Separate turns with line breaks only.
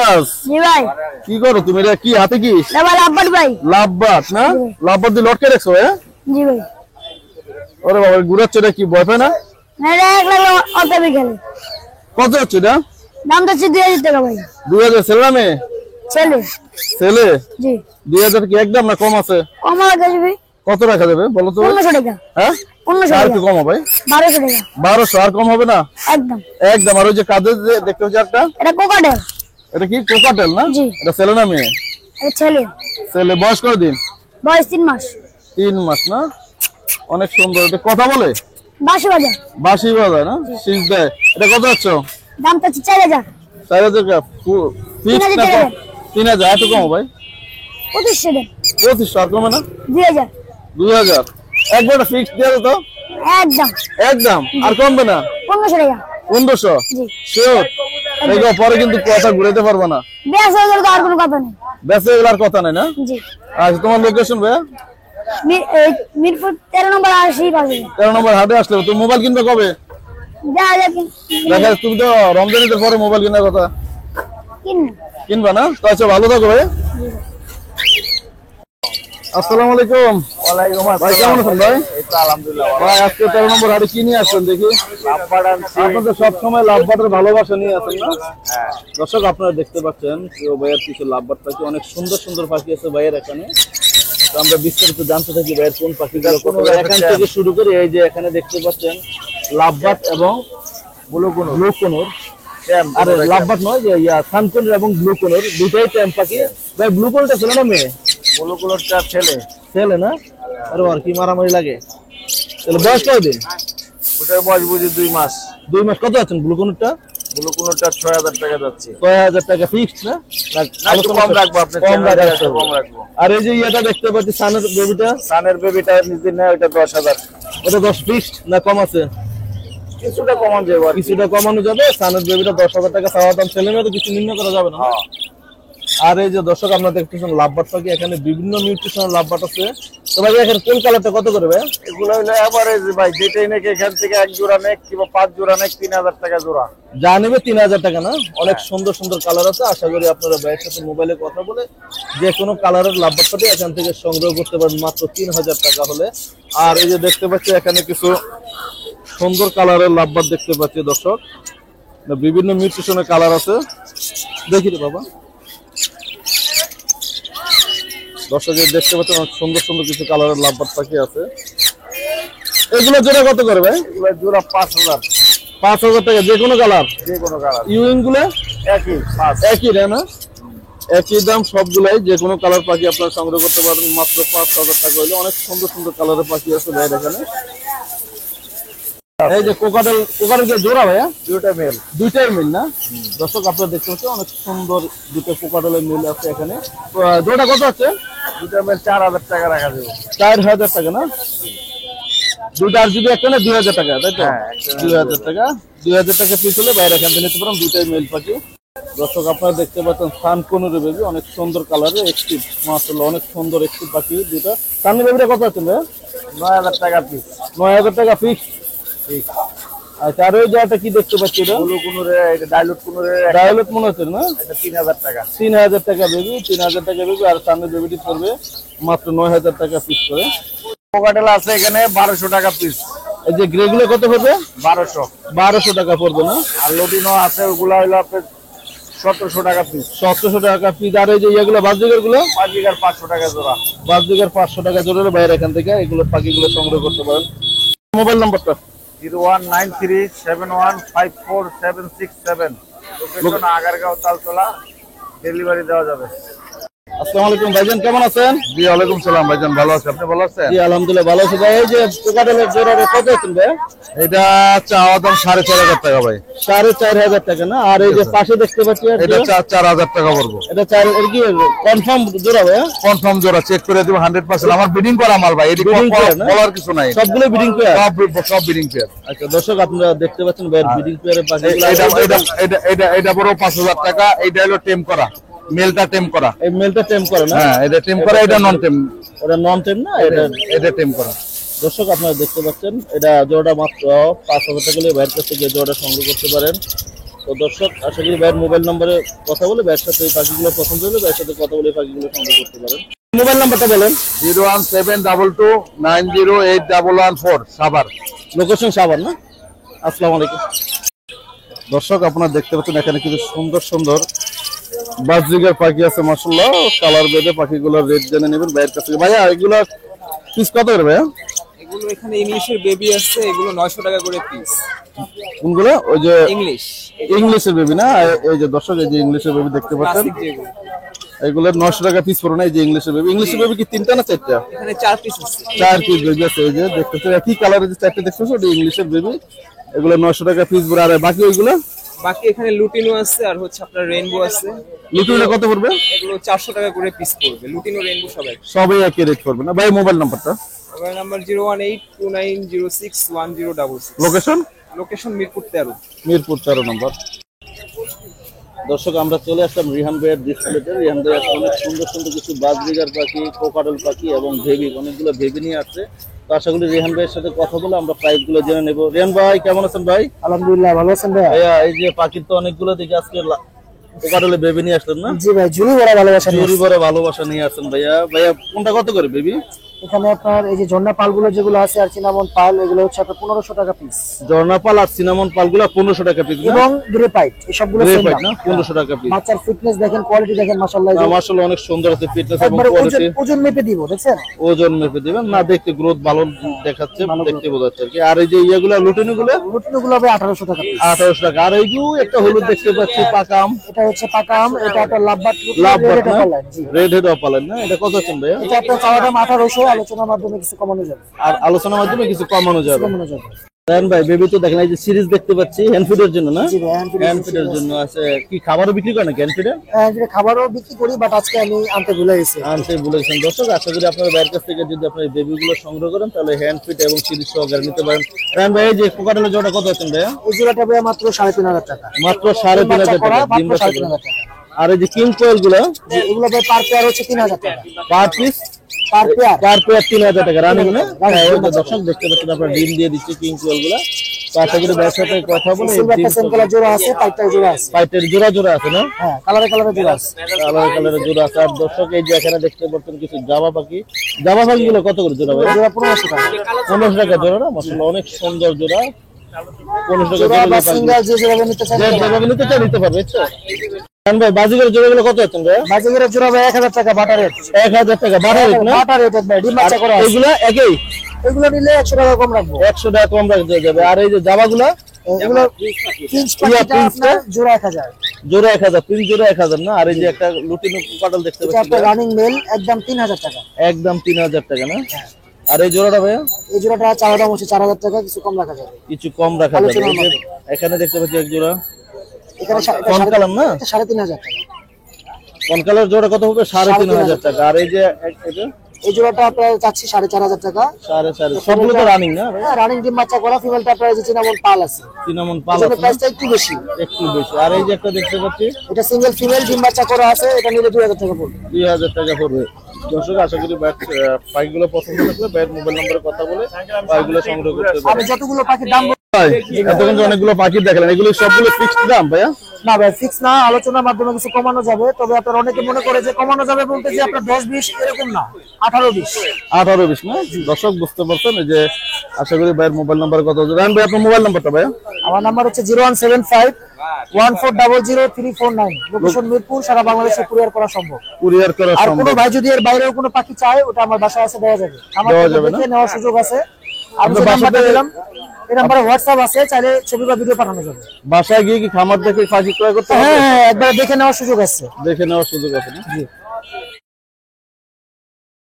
আব্বাস
জি ভাই
কি করো তুমি? এটা কি হাতে কি?
লাভবাট ভাই।
লাভবাট না? লাভবাট দিয়ে লটকে রাখছো? হ্যাঁ
জি ভাই।
ওরে বাবা ঘুরাচ্ছে, এটা কি ভয় পায় না?
না এটা 1 লাখ অটো বিকেলে।
কত হচ্ছে এটা?
দাম তো 2000 টাকা ভাই।
2000 ছেলে না মেয়ে?
ছেলে।
ছেলে?
জি।
2000 কি একদম না কম আছে?
কম লাগবে ভাই।
কত রাখা যাবে বলো তো?
1500 টাকা।
হ্যাঁ
1500
আর
টাকা।
কি কম হবে?
1200 টাকা।
1200 আর কম হবে না?
একদম।
একদম। আর ওই যে কাদের যে দেখতে হচ্ছে একটা,
এটা কোকাটেল।
এটা কি কোকাটেল না?
জি।
এটা ছেলে না মেয়ে?
এটা ছেলে।
ছেলে। বয়স কত দিন?
বয়স 3 মাস।
3 মাস না? অনেক সুন্দর। এটা কথা বলে?
বাসি বাজার।
বাঁশি বাজায় না? শীষ দেয়। এটা কত হচ্ছে?
দাম তো 4000।
4000 টাকা ফিক্স না? 3000 এত কম ভাই?
2500 দেন।
2500 আর কমে না?
2000।
2000 একবার ফিক্স দিয়ে দাও তো।
একদম।
একদম আর কমবে না?
1500 টাকা।
1500?
জি।
শিওর? দেখো পরে কিন্তু কথা ঘুরাইতে পারবে না।
বেশ হয়ে গেল তো আর কোনো কথা নেই।
বেঁচে গেলার কথা নাই না?
জি।
আচ্ছা তোমার লোকেশন ভাইয়া?
মিরপুর 13 নম্বর আসি পাবে।
13 নম্বর হাটে আসলে তুমি মোবাইল কিনবে কবে?
যা যা
দেখা তুমি তো রমজানের পরে মোবাইল কেনার কথা। কিনবা না? তো আচ্ছা ভালো থাকো ভাই। আসসালামু আলাইকুম।
ওয়ালাইকুম আসসালাম।
ভাই কেমন আছেন ভাই?
এই তো আলহামদুলিল্লাহ।
ভাই আজকে 13 নম্বর হাটে কি নিয়ে আসছেন দেখি?
লাভবাট আনছি।
আপনি তো সবসময় লাভবাটের ভালোবাসা নিয়ে আসেন না?
হ্যাঁ।
দর্শক আপনারা দেখতে পাচ্ছেন প্রিয় ভাইয়ের কিছু লাভবাট পাখি, অনেক সুন্দর সুন্দর পাখি আছে ভাইয়ের এখানে। তো আমরা বিস্তারিত জানতে থাকি ভাইয়ের কোন পাখিগুলো কত। এখান থেকে শুরু করে এই যে এখানে দেখতে পাচ্ছেন লাভবাট এবং ব্লু কোনর। আরে লাভবাট নয়, যে সানকোনর এবং ব্লু কোনর দুটাই ট্যাম পাখি। ভাই ব্লু কোনরটা ছেলে না মেয়ে?
ব্লু কালারটা ছেলে।
ছেলে না? আরে আর কি মারামারি লাগে। তাহলে বয়স কতদিন?
ওটার বয়স বুঝি 2 মাস।
2 মাস। কত আছেন ব্লু কোনরটা?
ব্লু কালারটা 6000 টাকা যাচ্ছে।
6000 টাকা ফিক্সড না?
একটু কম রাখবো, আপনি
কম রাখবো।
কম রাখবো।
আর এই যে এটা দেখতে পাচ্ছি সানের বেবিটা,
সানের বেবিটা নিজে নেয়, ওটা 10000।
ওটা 10 ফিক্সড না কম আছে?
কিছুটা কমান যাবে আর কি।
কিছুটা কমানো যাবে। সানের বেবিটা 10000 টাকা চাওয়া দাম। ছেলে মেয়ে তো কিছু নিম্ন করা যাবে না? আর এই যে দর্শক আপনারা দেখতেছেন লাভবাট পাখি, এখানে বিভিন্ন নিউট্রিশনাল লাভবাট আছে। তো ভাই এখানে কোন কালারটা কত করে ভাই?
এগুলো হলো এভারেজ ভাই, যেটাই নাকি এখান থেকে 1 জোড়া নেক কিংবা 5 জোড়া নেক 3000 টাকা জোড়া।
যা নেবে 3000 টাকা না? অনেক সুন্দর সুন্দর কালার আছে। আশা করি আপনারা ভাইয়ের সাথে মোবাইলে কথা বলে যে কোনো কালারের লাভবাট পাখি এখান থেকে সংগ্রহ করতে পারেন মাত্র 3000 টাকা হলে। আর এই যে দেখতে পাচ্ছি এখানে কিছু সুন্দর কালারের লাভবাট দেখতে পাচ্ছি দর্শক, বিভিন্ন মিউটেশনের কালার আছে। দেখি রে বাবা। দর্শক দেখতে পাচ্ছেন অনেক সুন্দর সুন্দর কিছু কালারের লাভবাট পাখি আছে। এগুলো জোড়া কত করে ভাই?
এগুলো জোড়া 5000।
5000 টাকা যে কোনো কালার?
যে কোনো কালার।
ইউইং গুলো
একই 5।
একই রে না? একই দাম সবগুলাই। যে কোনো কালার পাখি আপনারা সংগ্রহ করতে পারেন মাত্র 5000 টাকা হইলে। অনেক সুন্দর সুন্দর কালারের পাখি আছে ভাই এখানে। এই যে কোকাটেল কে জোড়া ভাইয়া?
দুটো মেল।
দুইটাই মিল না? দর্শক আপনারা দেখতে পাচ্ছেন অনেক সুন্দর দুটো কোকাটেলের মিল আছে এখানে। জোড়া কত আছে?
দুটো মেল 4000 টাকা রাখা যাবে।
4000 টাকা না? দুইটা আর যদি একটা না 2000 টাকা, তাই তো? 2000 টাকা। 2000 টাকা পিস হলে বাইরে এখান থেকে নিতে পারেন দুইটাই মেল পাখি। দর্শক আপনারা দেখতে পাচ্ছেন সানকোনর বেবি, অনেক সুন্দর কালারে এক্সটিভ, মাশাআল্লাহ অনেক সুন্দর এক্সটিভ পাখি দুটো। সানকোনর বেবিটা কত আছে ভাই?
9000 টাকা পিস।
9000 টাকা ফিক্স। আচ্ছা আর ওই জায়গাটা কি দেখতে পাচ্ছি? এটা
ব্লু কোনরে, এটা ডাইলুট কোনরে,
ডায়ালট মনে হচ্ছে না?
এটা 3000 টাকা।
3000 টাকা বেবি, 3000 টাকা বেবি। আর সামনে বেবিটি পড়বে মাত্র 9000 টাকা পিস করে।
কোকাটেল আছে এখানে 1200 টাকা পিস।
এই যে গ্রে গুলো কত পড়বে?
1200
টাকা পড়বে না?
আর লটিনো আছে, ওগুলা হলো আপনার 1700 টাকা পিস।
1700 টাকা পিস। আর এই যে এগুলো বাজদিগার গুলো?
বাজিগার 500 টাকা জোড়া।
বাজদিগার 500 টাকা জোড়া। বাইরে এখান থেকে এগুলো পাখিগুলো সংগ্রহ করতে পারেন। মোবাইল নাম্বারটা?
01937154767। লোকেশন আগারগাঁও তালতলা। ডেলিভারি দেওয়া যাবে।
আসসালামু আলাইকুম ভাইজান, কেমন আছেন?
জি ওয়ালাইকুম সালাম ভাইজান, ভালো আছি, আপনি ভালো আছেন?
জি আলহামদুলিল্লাহ ভালো আছি ভাই। এই যে কোকাটেলের জোড়াটা কত আছেন ভাই?
এটা চাওয়া দাম 4500 টাকা ভাই।
4500 টাকা না? আর এই যে পাশে দেখতে পাচ্ছি
এটা 4000 টাকা পড়বো।
এটা 4 এর কি কনফার্ম জোড়া ভাই?
কনফার্ম জোড়া, চেক করে দিব 100%। আমার বিডিং করা মাল ভাই, এটি বলার কিছু নাই।
সবগুলো বিডিং পেয়ার?
সব বিডিং পেয়ার।
আচ্ছা দর্শক আপনারা দেখতে পাচ্ছেন ভাই বিডিং পেয়ারের পাখিগুলো।
এটা বড় 5000 টাকা। এইটা হলো টেম করা, মেলটা টেম করা।
এই মেলটা টেম করে না?
হ্যাঁ এটা টেম করা, এটা নন টেম।
এটা নন টেম না?
এটা টেম করা।
দর্শক আপনারা দেখতে পাচ্ছেন এটা জোড়া মাত্র 5000 টাকা হলে বাইরের কাছ থেকে জোড়া সংগ্রহ করতে পারেন। তো দর্শক আশা করি ভাইয়ের মোবাইল নম্বরে কথা বলে ভাইয়ের সাথে এই পাখিগুলো পছন্দ হলে ভাইয়ের সাথে কথা বলে এই পাখিগুলো সংগ্রহ করতে পারেন। মোবাইল নাম্বারটা বলেন।
01722908114 সাভার।
লোকেশন সাভার না? আসসালামু আলাইকুম। দর্শক আপনারা দেখতে পাচ্ছেন এখানে কিছু সুন্দর সুন্দর বাজরিগার পাখি আছে মাশাআল্লাহ। কালার বেদে পাখিগুলোর রেট জেনে নেবেন ভাইয়ের কাছ থেকে। ভাইয়া এগুলো পিস কত করে ভাইয়া?
এগুলো এখানে ইংলিশের বেবি আছে, এগুলো 900 টাকা করে পিস।
কোনগুলো? ওই যে
ইংলিশের
বেবি না? এই যে দর্শক এই যে ইংলিশের বেবি দেখতে পাচ্ছেন,
ক্লাসিক যেগুলো
এগুলো 900 টাকা পিস পড়ে না। এই যে ইংলিশের বেবি কি তিনটা না চারটা?
এখানে 4 পিস আছে।
4 পিস বেবি আছে। এই যে দেখতেছেন একই কালারের যে চারটা দেখতেছেন ওটা ইংলিশের বেবি, এগুলো 900 টাকা পিস পড়ে। আর বাকি ওইগুলো?
বাকি এখানে লুটিনো আছে আর হচ্ছে আপনার রেইনবো আছে।
লুটিনোটা কত পড়বে?
এগুলো 400 টাকা করে পিস পড়বে। লুটিনো রেইনবো
সবাই একই রেট পড়বে না ভাই? মোবাইল নাম্বারটা?
Mobile number 01829061066।
Location?
Location Mirpur 13।
Mirpur 13 নম্বর। দর্শক আমরা চলে আসলাম রিহান ভাইয়ের ডিসপ্লেতে। রিহান ভাই আজকে অনেক সুন্দর সুন্দর কিছু বাজরিগার পাখি, কোকাডল পাখি এবং ভেবি, অনেকগুলো ভেবি নিয়ে আসছে। তো আশা করি রিহান ভাইয়ের সাথে কথা বলে আমরা প্রাইস গুলো জেনে নেবো। রিহান ভাই কেমন আছেন ভাই?
আলহামদুলিল্লাহ, ভালো আছেন ভাই?
ভাইয়া এই যে পাখির তো অনেকগুলো দেখি, আজকে কোকাডলে বেবি নিয়ে আসলেন না?
জি ভাই, জুড়ি ভরা ভালোবাসা।
জুড়ি ভরা ভালোবাসা নিয়ে আসছেন ভাইয়া। ভাইয়া কোনটা কত করে বেবি?
এখানে আপনার এই যে ঝর্ণা পালগুলো যেগুলো আছে আর চিনামন পাল, এগুলো হচ্ছে আপনার 1500 টাকা পিস।
ঝর্ণা পাল আর সিনামন পালগুলো 1500 টাকা পিস
এবং গ্রে পাইট এই সবগুলো সেম দাম
না? 1500 টাকা পিস।
বাচ্চার ফিটনেস দেখেন, কোয়ালিটি দেখেন মাশাআল্লাহ।
মাশাআল্লাহ অনেক সুন্দর আছে ফিটনেস এবং
একবার
কোয়ালিটি।
ওজন মেপে দিব, দেখছেন?
ওজন মেপে দিবেন না? দেখতে গ্রোথ ভালো দেখাচ্ছে, দেখতে বোঝা যাচ্ছে আর কি। আর এই যে ইয়েগুলো লুটিনগুলো?
লুটিনগুলো হবে 1800 টাকা পিস।
1800 টাকা। আর এই যে একটা হলুদ দেখতে পাচ্ছি পাকাম,
এটা হচ্ছে পাকাম, এটা একটা লাভবাট
লাভবাট না?
জি,
রেড হেড অপালাইন না? এটা কত আছেন ভাইয়া?
এটা আপনার চাওয়া দাম 1800, আলোচনার মাধ্যমে কিছু কমানো যাবে।
আর আলোচনার মাধ্যমে কিছু কমানো যাবে।
কমানো যাবে।
দেন ভাই বেবি তো দেখেন এই যে সিরিজ দেখতে পাচ্ছি হ্যান্ড ফিডের জন্য না?
জি ভাই, হ্যান্ড
হ্যান্ড ফিডের জন্য আছে। কি খাবারও বিক্রি করেন নাকি হ্যান্ড ফিডে?
যেটা খাবারও বিক্রি করি, বাট আজকে আমি আনতে ভুলে গেছি।
আনতে বলেছেন। দর্শক আশা করি আপনার ভাইয়ের কাছ থেকে যদি আপনার বেবিগুলো সংগ্রহ করেন তাহলে হ্যান্ড ফিড এবং সিরিজ সহকারে নিতে পারেন। রান ভাই এই যে কোকাডেলের জোড়া কত আছেন ভাইয়া?
এই জোড়াটা ভাই মাত্র 3500 টাকা।
মাত্র 3500 টাকা। ডিম বাচ্চা করে।
3500 টাকা।
আর এই যে কিং কোয়েল গুলো?
জি, এগুলো ভাই পার পেয়ার হচ্ছে 3000 টাকা।
Per piece?
পার পেয়ার
3000 টাকা রানিং না? হ্যাঁ ওই যে দর্শক দেখতে পাচ্ছেন আপনার ডিম দিয়ে দিচ্ছে কিং কোয়েল গুলো। তো আশা করি ভাইয়ের সাথে কথা বলে
সিলভারটা সেম কালার জোড়া আছে, পাইপটা জোড়া আছে।
পাইটের জোড়া জোড়া আছে না?
হ্যাঁ, কালারে কালারে জোড়া আছে।
কালার কালারের জোড়া আছে। আর দর্শক এই যে এখানে দেখতে পাচ্ছেন কিছু জাবা পাখি। জাবা পাখিগুলো কত করে জোড়া ভাই?
জোড়া 1500 টাকা।
1500 টাকা জোড়া না? মাশাআল্লাহ অনেক সুন্দর জোড়া। 1500 টাকা
জোড়া বা
জোড়া।
সিঙ্গেল যে যেভাবে নিতে চান।
যে যেভাবে নিতে চান নিতে পারবে। আচ্ছা রান ভাই বাজিগরের জোড়াগুলো কত আছেন ভাই?
বাজিগরের জোড়া ভাই 1000 টাকা বাটা রেট।
1000 টাকা বাটা রেট না?
বাটা রেট ভাই, ডিম বাচ্চা করা আছে।
এগুলো একই?
এগুলো নিলে 100 টাকা কম রাখবো।
100 টাকা কম রাখতে যাবে। আর এই যে জাবাগুলো?
এগুলো পিঞ্চ পাখিটা আপনার জোড়া 1000।
জোড়া 1000, পিন জোড়া 1000 না? আর এই যে একটা লুটিনো কাটল দেখতে
এটা
পাচ্ছি
আপনার রানিং মেল, একদম 3000 টাকা।
একদম 3000 টাকা না? আর এই জোড়াটা ভাইয়া?
এই জোড়াটা চাওয়া দাম হচ্ছে 4000 টাকা, কিছু কম রাখা যাবে।
কিছু কম রাখা যাবে।
আলোচনার
এই যে
মধ্যে।
এখানে দেখতে পাচ্ছি এক জোড়া
এখানে
কোন কালার না?
3500 টাকা।
কোন কালার জোড়া কত হবে? 3500 টাকা। আর এই যে এটা
এই জোড়াটা আপনার চাচ্ছি 4500 টাকা।
4.5 সবগুলো তো রানিং না ভাই?
হ্যাঁ, রানিং ডিম বাচ্চা করা। ফিমেলটা আপনার যে চিনামন পাল আছে,
সিনামন পাল
এজন্য
আছে না?
প্রাইসটা একটু বেশি।
একটু বেশি। আর এই যে একটা দেখতে পাচ্ছি
এটা সিঙ্গেল ফিমেল ডিম বাচ্চা করা আছে, এটা নিলে 2000 টাকা পড়বে।
2000 টাকা পড়বে। দর্শক আশা করি পাখিগুলো পছন্দ লাগলে ভাইয়ের মোবাইল নম্বরে কথা বলে পাখিগুলো সংগ্রহ করতে
আমি
পারেন।
যতগুলো পাখির দাম
ভাই এতক্ষণ যে অনেকগুলো পাখি দেখলেন, এগুলো সবগুলো ফিক্সড দাম ভাইয়া?
না ভাই, ফিক্স না, আলোচনার মাধ্যমে কিছু কমানো যাবে। তবে আপনার অনেকে মনে করে যে কমানো যাবে বলতে যে আপনার 10-20 এরকম না, 18-20।
18-20 না? দর্শক বুঝতে পারছেন এই যে আশা করি ভাইয়ের মোবাইল নাম্বার কত? রান ভাই আপনার মোবাইল নাম্বারটা ভাইয়া?
আমার নাম্বার হচ্ছে 01751400349। লোকেশন মিরপুর, সারা বাংলাদেশে কুরিয়ার করা সম্ভব।
কুরিয়ার করা
আর
সম্ভব?
কোনো ভাই যদি এর বাইরেও কোনো পাখি চায়, ওটা আমার বাসায় আছে, দেওয়া যাবে। আমার
দেওয়া যাবে না?
দেখে নেওয়ার সুযোগ আছে। আমি যে
আপনার
নাম্বারটা
বাসাতে-
দিলাম, এই নাম্বারে হোয়াটসঅ্যাপ আছে, চাইলে ছবি বা ভিডিও পাঠানো যাবে।
বাসায় গিয়ে কি খামার দেখে পাখি ক্রয় করতে হবে?
হ্যাঁ, একবার দেখে নেওয়ার সুযোগ আছে।
দেখে নেওয়ার সুযোগ আছে না?
জি।